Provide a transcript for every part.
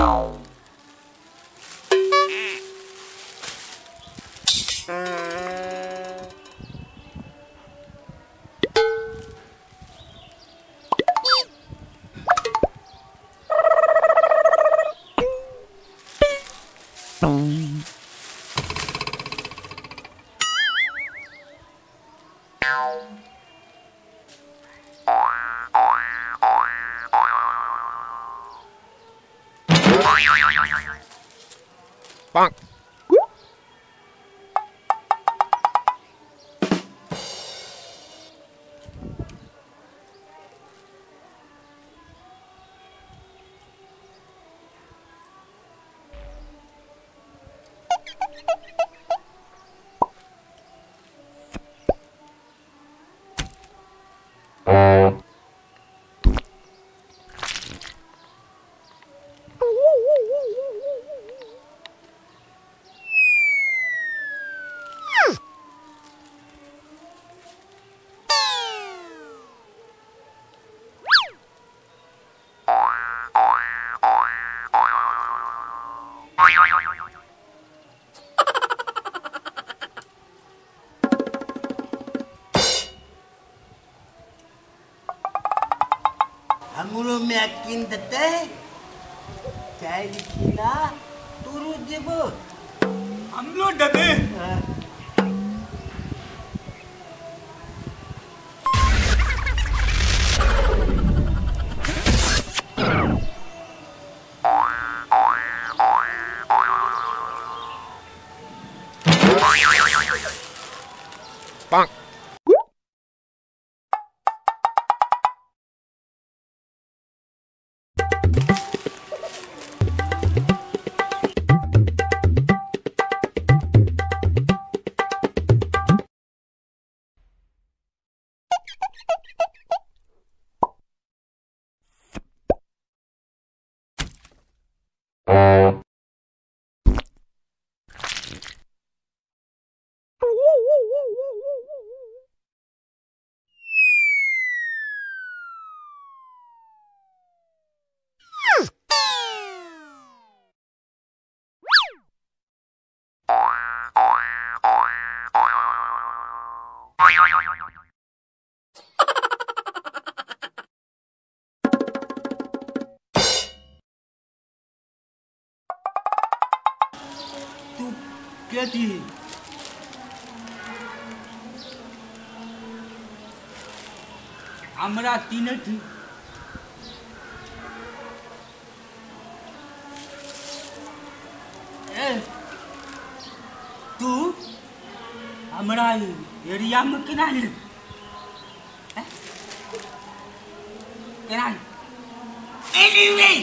Bonk. Hamuro meyakin teteh, cai dikira turut je bu. Hamlo dade. Bonk. Tu क्या थी? हमरा तीन थी। तू हमरा एरिया में केना ले? केना? Anyway,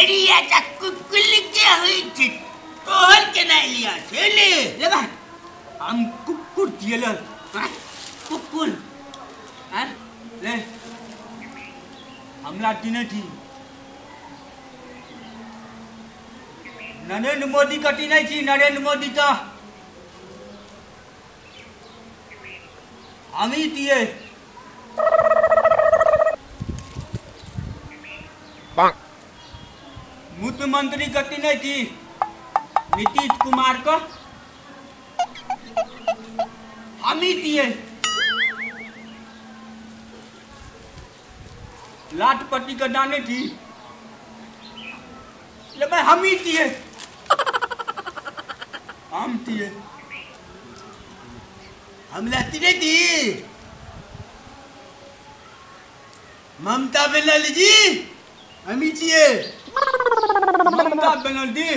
एरिया चा कुकुल के हुई थी। तोहर केना लिया छे ले? ले भाई, हम कुकुर दिए ले। कुकुल, हैं? ले, हमरा तीन थी। नरेंद्र मोदी कटी नहीं थी, नरेंद्र मोदी का हम ही दिए। Bonk. मुख्यमंत्री कटी नहीं थी, नीतीश कुमार को हम ही दिए। लाटपट्टी का दाने थी, ले भाई हम ही दिए। हम दिए। हम लाती नहीं थी। ममता बनर्जी, हम ही चाहिए। ममता बनर्जी,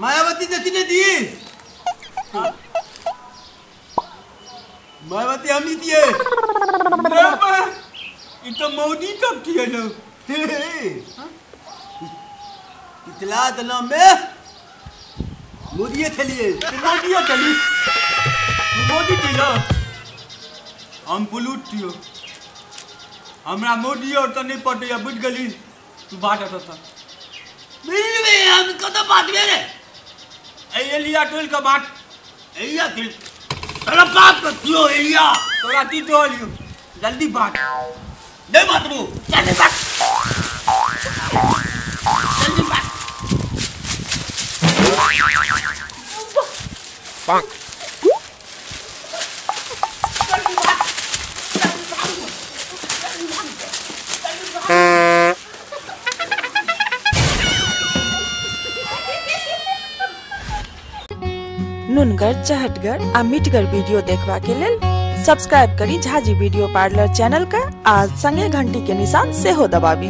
मायावती देती नहीं थी। मायावती हम ही दिए। ये तो मोदी तब दिए लोग। इतला दला में मोदी चलिए। मोदी चली, मोदी दिलो। हम पुलूट थियो। हमरा मोदी और तो नहीं पटे बुझ गली। तू बात आता था। मिल में हमको तो बात में रे। ए लिया टोल का बात। एरिया दिल। तोरा बात को क्यों एरिया? तोरा ती तो लियो। जल्दी बात। दे मातरू जल्दी भाग जल्दी भाग bonk, नुनगर चहटगर आ मिटगर वीडियो देखबा के लेल सब्सक्राइब करी झाजी वीडियो पार्लर चैनल का आज संगे घंटी के निशान से हो दबाबी।